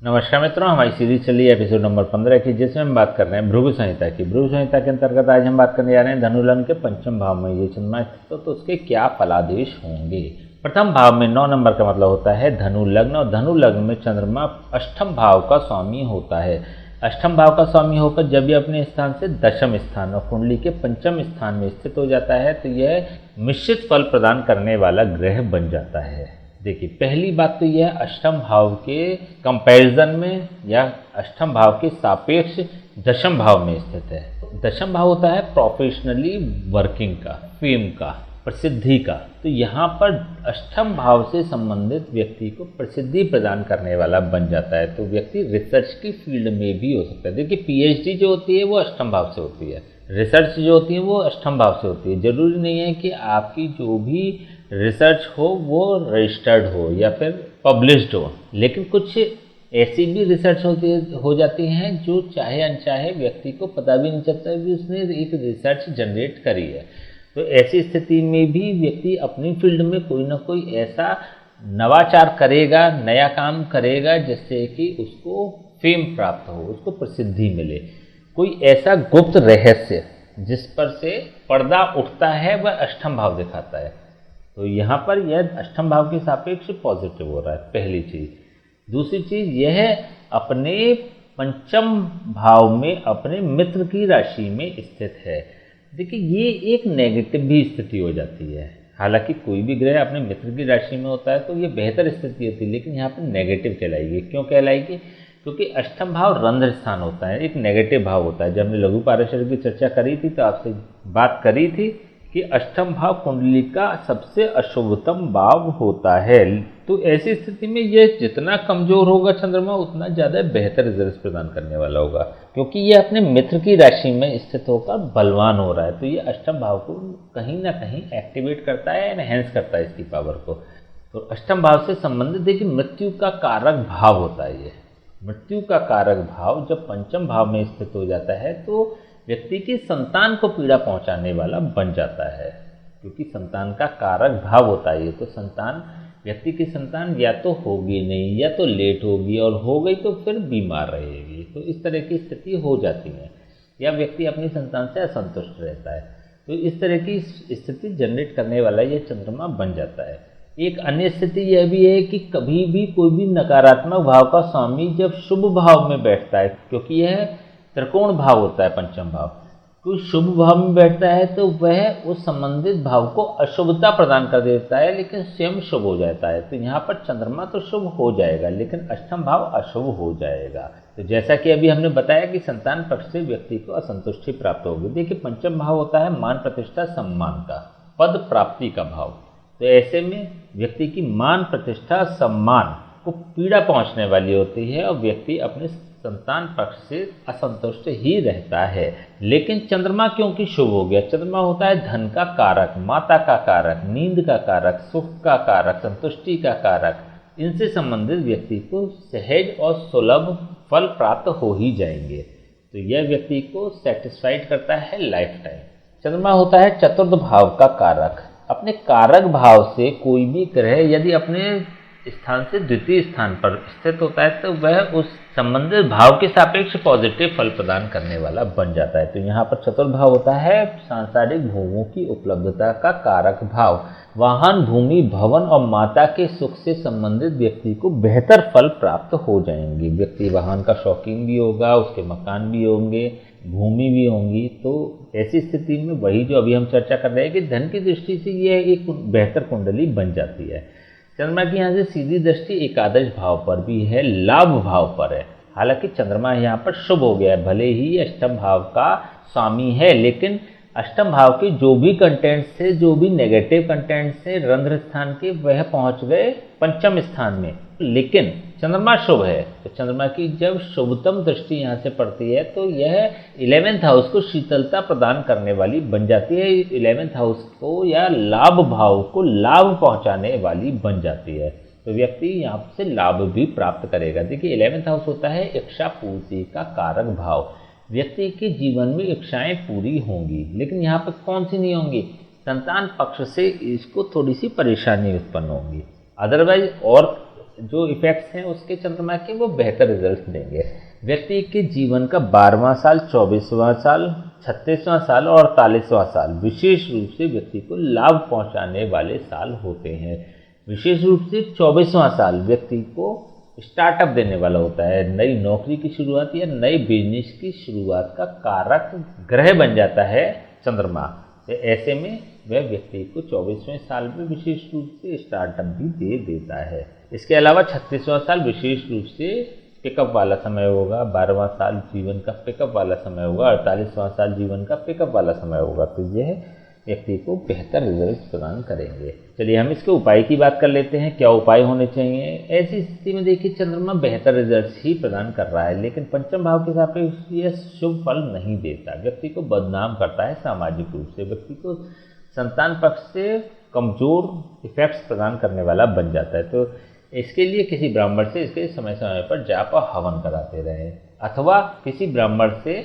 नमस्कार मित्रों, हमारी सीरीज चली है एपिसोड नंबर 15 की, जिसमें हम बात कर रहे हैं भृगु संहिता की। भृगु संहिता के अंतर्गत आज हम बात करने जा रहे हैं धनु लग्न के पंचम भाव में ये चंद्रमा स्थित तो उसके क्या फलादेश होंगे। प्रथम भाव में 9 नंबर का मतलब होता है धनु लग्न, और धनु लग्न में चंद्रमा अष्टम भाव का स्वामी होता है। अष्टम भाव का स्वामी होकर जब ये अपने स्थान से दशम स्थान और कुंडली के पंचम स्थान में स्थित हो जाता है तो यह मिश्रित फल प्रदान करने वाला ग्रह बन जाता है। देखिए, पहली बात तो यह अष्टम भाव के कंपैरिजन में या अष्टम भाव के सापेक्ष दशम भाव में स्थित है। दशम भाव होता है प्रोफेशनली वर्किंग का, फेम का, प्रसिद्धि का। तो यहाँ पर अष्टम भाव से संबंधित व्यक्ति को प्रसिद्धि प्रदान करने वाला बन जाता है। तो व्यक्ति रिसर्च की फील्ड में भी हो सकता है। देखिए, पीएचडी जो होती है वो अष्टम भाव से होती है, रिसर्च जो होती है वो अष्टम भाव से होती है। जरूरी नहीं है कि आपकी जो भी रिसर्च हो वो रजिस्टर्ड हो या फिर पब्लिश्ड हो, लेकिन कुछ ऐसी भी रिसर्च हो जाती हैं जो चाहे अनचाहे व्यक्ति को पता भी नहीं चलता कि उसने एक रिसर्च जनरेट करी है। तो ऐसी स्थिति में भी व्यक्ति अपनी फील्ड में कोई ना कोई ऐसा नवाचार करेगा, नया काम करेगा जिससे कि उसको फेम प्राप्त हो, उसको प्रसिद्धि मिले। कोई ऐसा गुप्त रहस्य जिस पर से पर्दा उठता है वह अष्टम भाव दिखाता है। तो यहाँ पर यह अष्टम भाव के सापेक्ष पॉजिटिव हो रहा है, पहली चीज़। दूसरी चीज़, यह अपने पंचम भाव में अपने मित्र की राशि में स्थित है। देखिए, ये एक नेगेटिव भी स्थिति हो जाती है। हालांकि कोई भी ग्रह अपने मित्र की राशि में होता है तो ये बेहतर स्थिति होती है, लेकिन यहाँ पर नेगेटिव कहलाएगी। क्यों कहलाएगी? क्योंकि अष्टम भाव रंध्र स्थान होता है, एक नेगेटिव भाव होता है। जब हमने लघु पारेषण की चर्चा करी थी तो आपसे बात करी थी कि अष्टम भाव कुंडली का सबसे अशुभतम भाव होता है। तो ऐसी स्थिति में यह जितना कमजोर होगा चंद्रमा, उतना ज़्यादा बेहतर रिजल्ट प्रदान करने वाला होगा, क्योंकि यह अपने मित्र की राशि में स्थित होकर बलवान हो रहा है। तो ये अष्टम भाव को कहीं ना कहीं एक्टिवेट करता है, एनहेंस करता है इसकी पावर को। तो अष्टम भाव से संबंधित देखिए, मृत्यु का कारक भाव होता है। ये मृत्यु का कारक भाव जब पंचम भाव में स्थित हो जाता है तो व्यक्ति की संतान को पीड़ा पहुंचाने वाला बन जाता है, क्योंकि संतान का कारक भाव होता है ये। तो संतान, व्यक्ति की संतान या तो होगी नहीं या तो लेट होगी, और हो गई तो फिर बीमार रहेगी। तो इस तरह की स्थिति हो जाती है, या व्यक्ति अपनी संतान से असंतुष्ट रहता है। तो इस तरह की स्थिति जनरेट करने वाला ये चंद्रमा बन जाता है। एक अन्य स्थिति यह भी है कि कभी भी कोई भी नकारात्मक भाव का स्वामी जब शुभ भाव में बैठता है, क्योंकि यह त्रिकोण भाव होता है पंचम भाव, कोई शुभ भाव में बैठता है तो वह उस संबंधित भाव को अशुभता प्रदान कर देता है, लेकिन स्वयं शुभ हो जाता है। तो यहाँ पर चंद्रमा तो शुभ हो जाएगा, लेकिन अष्टम भाव अशुभ हो जाएगा। तो जैसा कि अभी हमने बताया कि संतान पक्ष से व्यक्ति को असंतुष्टि प्राप्त होगी। देखिए, पंचम भाव होता है मान प्रतिष्ठा सम्मान का, पद प्राप्ति का भाव। तो ऐसे में व्यक्ति की मान प्रतिष्ठा सम्मान को पीड़ा पहुंचने वाली होती है, और व्यक्ति अपने संतान पक्ष से असंतुष्ट ही रहता है। लेकिन चंद्रमा क्योंकि शुभ हो गया, चंद्रमा होता है धन का कारक, माता का कारक, नींद का कारक, सुख का कारक, संतुष्टि का कारक। इनसे संबंधित व्यक्ति को सहज और सुलभ फल प्राप्त हो ही जाएंगे। तो यह व्यक्ति को सेटिस्फाइड करता है लाइफ टाइम। चंद्रमा होता है चतुर्थ भाव का कारक। अपने कारक भाव से कोई भी ग्रह यदि अपने स्थान से द्वितीय स्थान पर स्थित होता है तो वह उस संबंधित भाव के सापेक्ष पॉजिटिव फल प्रदान करने वाला बन जाता है। तो यहाँ पर चतुर्थ भाव होता है सांसारिक भोगों की उपलब्धता का कारक भाव। वाहन, भूमि, भवन और माता के सुख से संबंधित व्यक्ति को बेहतर फल प्राप्त हो जाएंगे। व्यक्ति वाहन का शौकीन भी होगा, उसके मकान भी होंगे, भूमि भी होंगी। तो ऐसी स्थिति में वही जो अभी हम चर्चा कर रहे हैं कि धन की दृष्टि से यह एक बेहतर कुंडली बन जाती है। चंद्रमा की यहाँ से सीधी दृष्टि एकादश भाव पर भी है, लाभ भाव पर है। हालांकि चंद्रमा यहाँ पर शुभ हो गया है, भले ही अष्टम भाव का स्वामी है, लेकिन अष्टम भाव के जो भी कंटेंट से, जो भी नेगेटिव कंटेंट से रंध्र स्थान के, वह पहुंच गए पंचम स्थान में। लेकिन चंद्रमा शुभ है, तो चंद्रमा की जब शुभतम दृष्टि यहाँ से पड़ती है तो यह 11th हाउस को शीतलता प्रदान करने वाली बन जाती है। 11th हाउस को या लाभ भाव को लाभ पहुँचाने वाली बन जाती है। तो व्यक्ति यहाँ से लाभ भी प्राप्त करेगा। देखिए, 11th हाउस होता है इच्छा पूर्ति का कारक भाव। व्यक्ति के जीवन में इच्छाएं पूरी होंगी, लेकिन यहाँ पर कौन सी नहीं होंगी? संतान पक्ष से इसको थोड़ी सी परेशानी उत्पन्न होगी। अदरवाइज और जो इफेक्ट्स हैं उसके चंद्रमा के वो बेहतर रिजल्ट देंगे। व्यक्ति के जीवन का 12वां साल, 24वां साल, 36वां साल और 48वां साल विशेष रूप से व्यक्ति को लाभ पहुंचाने वाले साल होते हैं। विशेष रूप से 24वां साल व्यक्ति को स्टार्टअप देने वाला होता है। नई नौकरी की शुरुआत या नई बिजनेस की शुरुआत का कारक ग्रह बन जाता है चंद्रमा। तो ऐसे में वह व्यक्ति को 24वें साल में विशेष रूप से स्टार्टअप भी दे देता है। इसके अलावा 36वां साल विशेष रूप से पिकअप वाला समय होगा, 12वां साल जीवन का पिकअप वाला समय होगा, 48वां साल जीवन का पिकअप वाला समय होगा। तो यह व्यक्ति को बेहतर रिजल्ट प्रदान करेंगे। चलिए हम इसके उपाय की बात कर लेते हैं, क्या उपाय होने चाहिए। ऐसी स्थिति में देखिए चंद्रमा बेहतर रिजल्ट ही प्रदान कर रहा है, लेकिन पंचम भाव के सापेक्ष यह शुभ फल नहीं देता, व्यक्ति को बदनाम करता है सामाजिक रूप से, व्यक्ति को संतान पक्ष से कमजोर इफेक्ट्स प्रदान करने वाला बन जाता है। तो इसके लिए किसी ब्राह्मण से इसके समय समय पर जाप और हवन कराते रहें, अथवा किसी ब्राह्मण से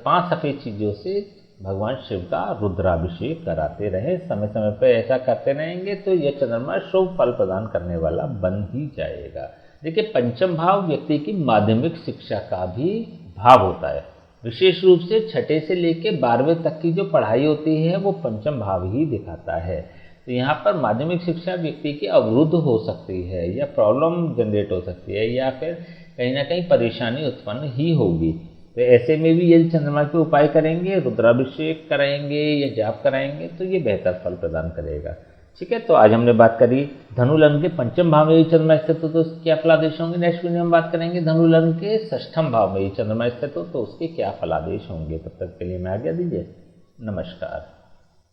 5 सफ़ेद चीज़ों से भगवान शिव का रुद्राभिषेक कराते रहे। समय समय पर ऐसा करते रहेंगे तो यह चंद्रमा शुभ फल प्रदान करने वाला बन ही जाएगा। देखिए पंचम भाव व्यक्ति की माध्यमिक शिक्षा का भी भाव होता है। विशेष रूप से 6ठे से लेकर 12वें तक की जो पढ़ाई होती है वो पंचम भाव ही दिखाता है। तो यहाँ पर माध्यमिक शिक्षा व्यक्ति की अवरुद्ध हो सकती है या प्रॉब्लम जनरेट हो सकती है या फिर कहीं ना कहीं परेशानी उत्पन्न ही होगी। तो ऐसे में भी यदि चंद्रमा के उपाय करेंगे, रुद्राभिषेक कराएंगे या जाप कराएंगे तो ये बेहतर फल प्रदान करेगा। ठीक है, तो आज हमने बात करी धनु लग्न के पंचम भाव में ही चंद्रमा स्थित हो तो उसके क्या फलादेश होंगे। नेक्स्ट वीडियो में बात करेंगे धनु लग्न के 6ठम भाव में ही चंद्रमा स्थित हो तो उसके क्या फलादेश होंगे। तब तक के लिए मैं आज्ञा दीजिए, नमस्कार।